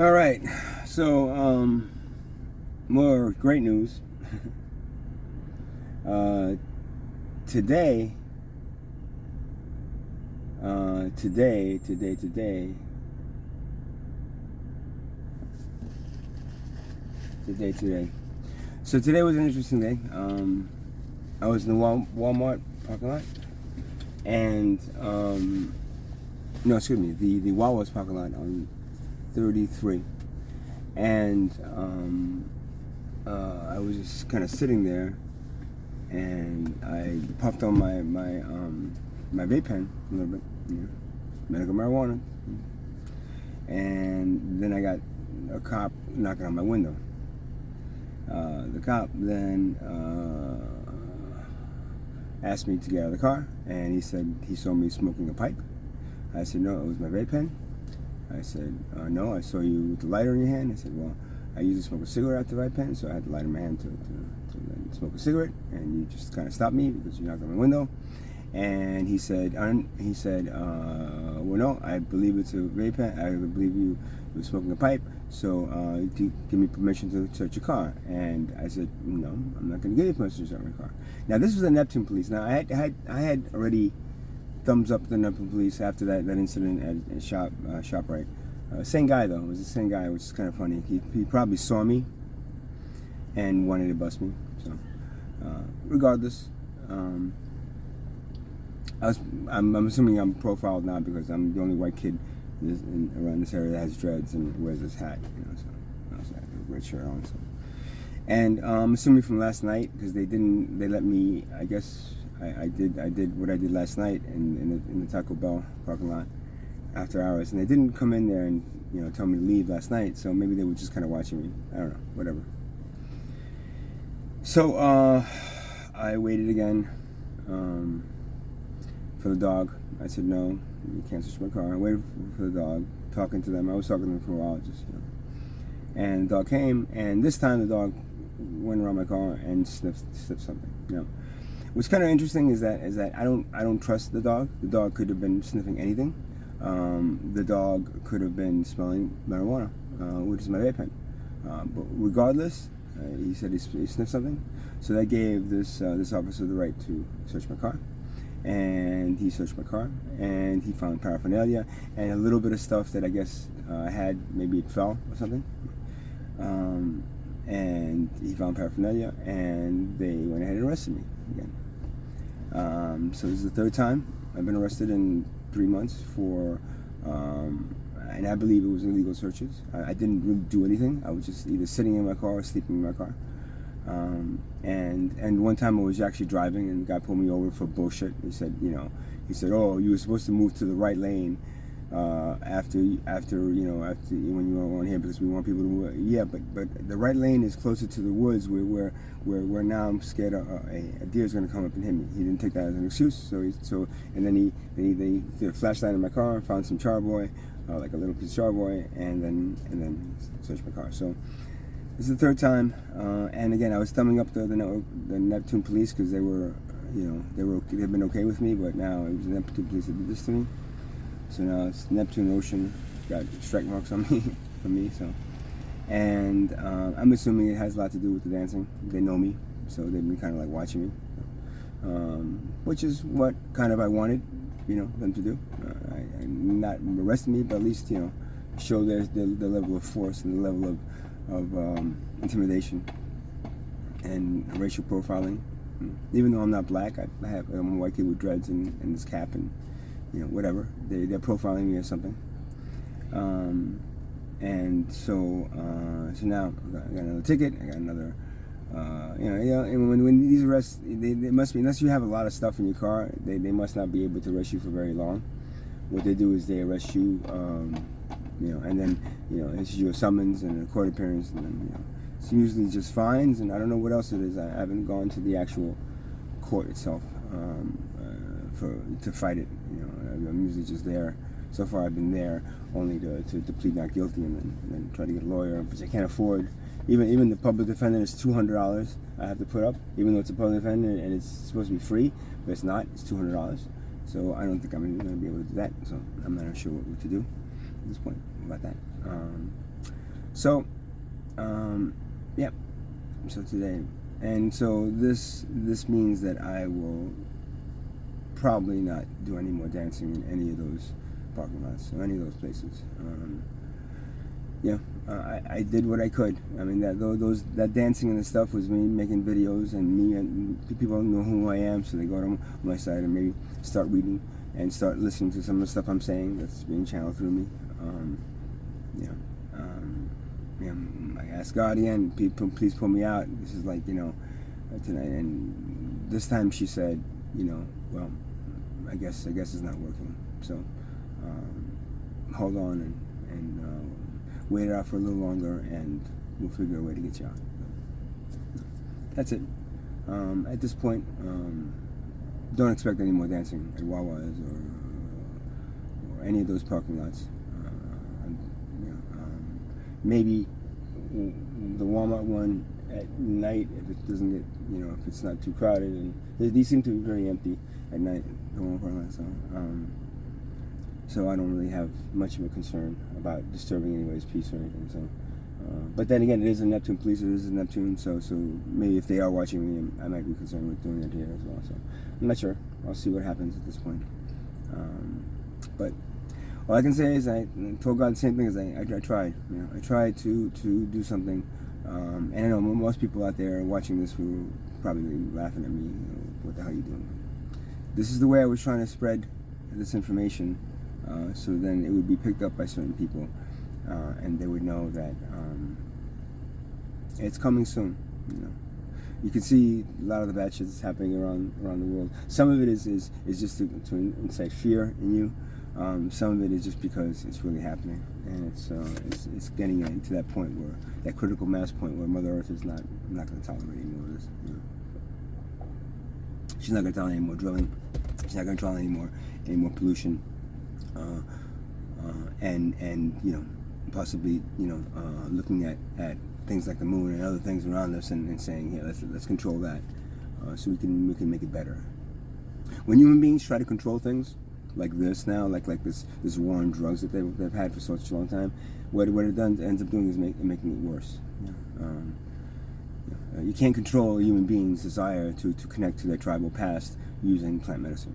All right, so more great news. uh, today, today, today. So today was an interesting day. I was in the Walmart parking lot, and no, excuse me, the Wawa's parking lot on 33, and I was just kind of sitting there, and I puffed on my vape pen a little bit, medical marijuana, and then I got a cop knocking on my window. The cop then asked me to get out of the car, and he said he saw me smoking a pipe. I said, no, it was my vape pen. I said, no, I saw you with the lighter in your hand. I said, well, I usually smoke a cigarette after the vape pen, so I had the lighter in my hand to smoke a cigarette, and you just kind of stopped me because you knocked on my window. And he said, well, no, I believe it's a vape pen. I believe you were smoking a pipe, so give me permission to search your car. And I said, no, I'm not going to give you permission to search my car. Now, this was the Neptune police. Now, I had already thumbs up the Neptune police after that incident at ShopRite. Same guy, though. It was the same guy, which is kind of funny. He probably saw me and wanted to bust me. So, regardless, I'm assuming I'm profiled now because I'm the only white kid around this area that has dreads and wears this hat. So I have a red shirt on. So. And I'm assuming from last night because they let me. I guess I did what I did last night in the Taco Bell parking lot after hours, and they didn't come in there and tell me to leave last night. So maybe they were just kind of watching me. I don't know. Whatever. So I waited again. For the dog. I said, no, you can't search my car. I waited for the dog, talking to them. I was talking to them for a while, and the dog came, and this time the dog went around my car and sniffed something. What's kind of interesting is that I don't trust the dog. The dog could have been sniffing anything. The dog could have been smelling marijuana, which is my vape pen. But regardless, he said he sniffed something, so that gave this officer the right to search my car. And he searched my car, and he found paraphernalia and a little bit of stuff that I guess I had. Maybe it fell or something. And he found paraphernalia, and they went ahead and arrested me again. So this is the third time I've been arrested in 3 months for, and I believe it was illegal searches. I didn't really do anything. I was just either sitting in my car or sleeping in my car. And one time I was actually driving, and the guy pulled me over for bullshit. He said, oh, you were supposed to move to the right lane after when you were on here because we want people to move. Yeah, but the right lane is closer to the woods where now I'm scared a deer is going to come up and hit me. He didn't take that as an excuse. And then they did a flashlight in my car and found some charboy, like a little piece of charboy, and then searched my car. So. This is the third time, and again, I was thumbing up the Neptune police because they've been okay with me, but now it was the Neptune police that did this to me. So now it's Neptune Ocean, got strike marks on me for me. So, and I'm assuming it has a lot to do with the dancing. They know me, so they've been kind of like watching me, which is what kind of I wanted, them to do. Not arrest me, but at least show the level of force and the level of intimidation and racial profiling. Even though I'm not black, I'm a white kid with dreads and this cap and whatever. They're profiling me or something. And so now I got another ticket. I got another. And when these arrests, they must be, unless you have a lot of stuff in your car, they must not be able to arrest you for very long. What they do is they arrest you. And then, issue a summons and a court appearance, and then, it's usually just fines, and I don't know what else it is. I haven't gone to the actual court itself to fight it. I'm usually just there. So far, I've been there only to plead not guilty and then try to get a lawyer, which I can't afford. Even the public defender is $200 I have to put up, even though it's a public defender and it's supposed to be free, but it's not. It's $200. So I don't think I'm going to be able to do that. So I'm not sure what to do at this point about that. So, yeah. So today, and so this means that I will probably not do any more dancing in any of those parking lots or any of those places. Yeah, I did what I could. I mean, that dancing and the stuff was me making videos, and people know who I am, so they go to my site and maybe start reading and start listening to some of the stuff I'm saying that's being channeled through me. Yeah. Yeah, I asked God again, please pull me out. This is like, tonight. And this time she said, well, I guess it's not working. So hold on and wait it out for a little longer, and we'll figure a way to get you out. That's it. At this point, don't expect any more dancing at Wawa's or any of those parking lots. Maybe the Walmart one at night, if it doesn't get, if it's not too crowded, and these seem to be very empty at night, the Walmart parking lot. So I don't really have much of a concern about disturbing anybody's peace or anything. So, but then again, it is a Neptune police. It is a Neptune, so maybe if they are watching me, I might be concerned with doing it here as well. So I'm not sure. I'll see what happens at this point. But all I can say is I told God the same thing as I tried. I tried to do something, and I know most people out there watching this will probably be laughing at me. What the hell are you doing? This is the way I was trying to spread this information, so then it would be picked up by certain people, and they would know that it's coming soon. You can see a lot of the bad shit that's happening around the world. Some of it is just to incite fear in you. Some of it is just because it's really happening, and it's getting to that point where, that critical mass point where Mother Earth is not going to tolerate any more of this. She's not going to tolerate any more drilling. She's not going to tolerate any more pollution, and possibly looking at things like the moon and other things around us and saying, yeah, let's control that, so we can make it better. When human beings try to control things like this now, like this war on drugs that they've had for such a long time, what it ends up doing is making it worse. You can't control a human being's desire to connect to their tribal past using plant medicine.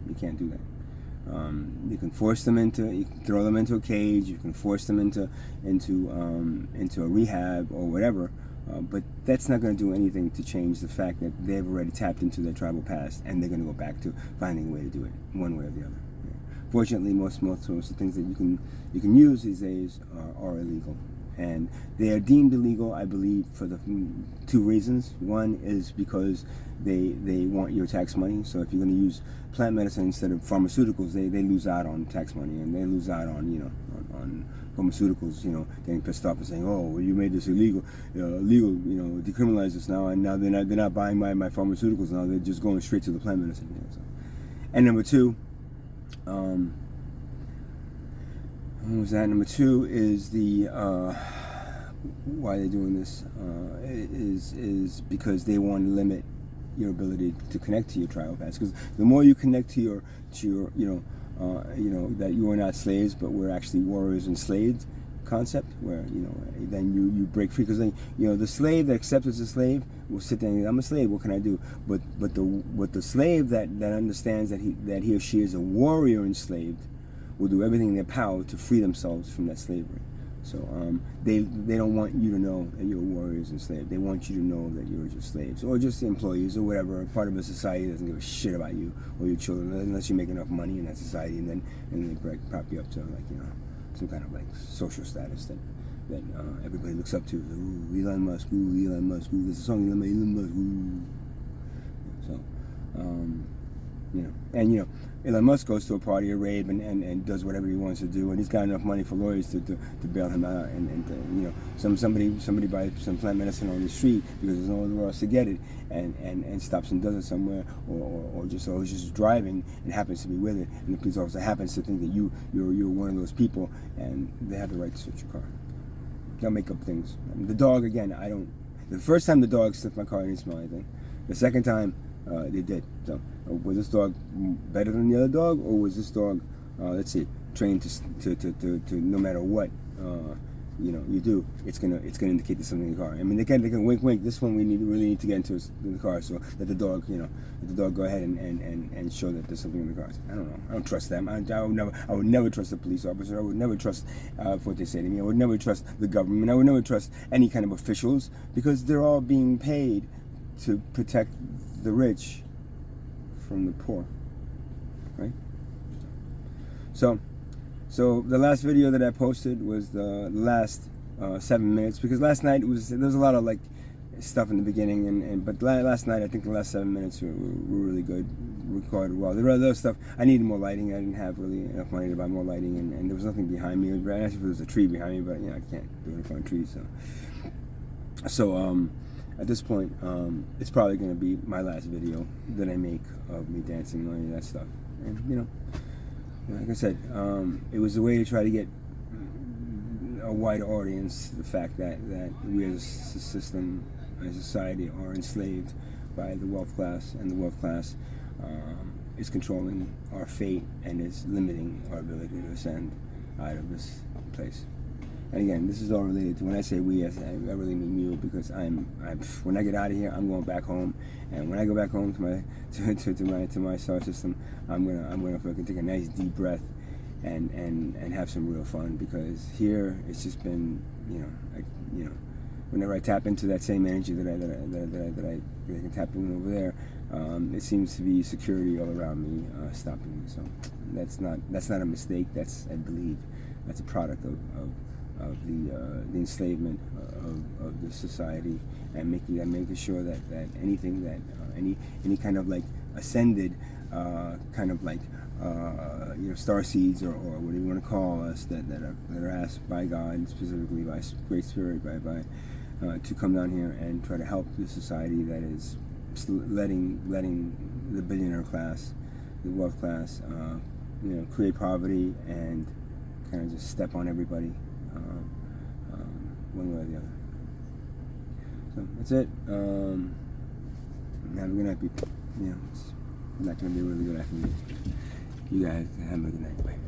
You can't do that. You can you can throw them into a cage. You can force them into a rehab or whatever. But that's not going to do anything to change the fact that they've already tapped into their tribal past, and they're going to go back to finding a way to do it, one way or the other. Fortunately, most of the things that you can use these days are illegal, and they are deemed illegal, I believe, for the two reasons. One is because they want your tax money. So if you're going to use plant medicine instead of pharmaceuticals, they lose out on tax money, and they lose out on on pharmaceuticals, getting pissed off and saying, oh, well, you made this illegal, decriminalize this now, and now they're not buying my pharmaceuticals now. They're just going straight to the plant medicine. So. And number two, what was that? Number two is the why they're doing this is because they want to limit your ability to connect to your tribal past. Because the more you connect to your that you are not slaves, but we're actually warriors enslaved concept, where then you break free. Because then the slave that accepts as a slave will sit there and, I'm a slave, what can I do? But the slave that understands that he or she is a warrior enslaved will do everything in their power to free themselves from that slavery. So they don't want you to know that you're warriors enslaved. They want you to know that you're just slaves or just employees or whatever, part of a society that doesn't give a shit about you or your children unless you make enough money in that society, and they prop you up to some kind of social status that everybody looks up to. Ooh, Elon Musk. Ooh, Elon Musk. Ooh, there's a song, Elon Musk. Ooh. So, and Elon Musk goes to a party, a rave, and does whatever he wants to do, and he's got enough money for lawyers to bail him out, and somebody buys some plant medicine on the street because there's nowhere else to get it, and stops and does it somewhere, or just driving and happens to be with it, and the police officer happens to think that you're one of those people, and they have the right to search your car. They'll make up things. The dog, again, the first time the dog sniffed my car, I didn't smell anything. The second time, they did. So, was this dog better than the other dog, or was this dog, let's see, trained to no matter what, you do, it's gonna indicate there's something in the car. I mean, they can wink. This one we really need to get into the car, so let the dog go ahead and show that there's something in the car. I don't know. I don't trust them. I would never trust a police officer. I would never trust what they say to me. I would never trust the government. I would never trust any kind of officials, because they're all being paid to protect the rich from the poor, right? So the last video that I posted was the last 7 minutes, because last night there was a lot of like stuff in the beginning, but last night I think the last 7 minutes were really good, recorded well. There were other stuff. I needed more lighting. I didn't have really enough money to buy more lighting, and there was nothing behind me. Actually, if there was a tree behind me, but I can't do it in front of trees. So at this point, it's probably going to be my last video that I make of me dancing and all of that stuff. And like I said, it was a way to try to get a wider audience the fact that we as a system, as a society, are enslaved by the wealth class, and the wealth class is controlling our fate and is limiting our ability to ascend out of this place. And again, this is all related to, when I say we, I really mean you, because when I get out of here, I'm going back home, and when I go back home to my star system, I'm gonna fucking take a nice deep breath and have some real fun, because here it's just been, whenever I tap into that same energy that I can tap in over there, it seems to be security all around me stopping me. So that's not a mistake. I believe that's a product of the enslavement of the society, and making sure that anything that any kind of like ascended kind of like star seeds, or whatever you want to call us, that are asked by God, specifically by Great Spirit, by to come down here and try to help the society that is letting the billionaire class, the wealth class, create poverty and kind of just step on everybody one way or the other. So that's it. Have a good night, people. It's not going to be a really good night for me. You guys have a good night. Bye.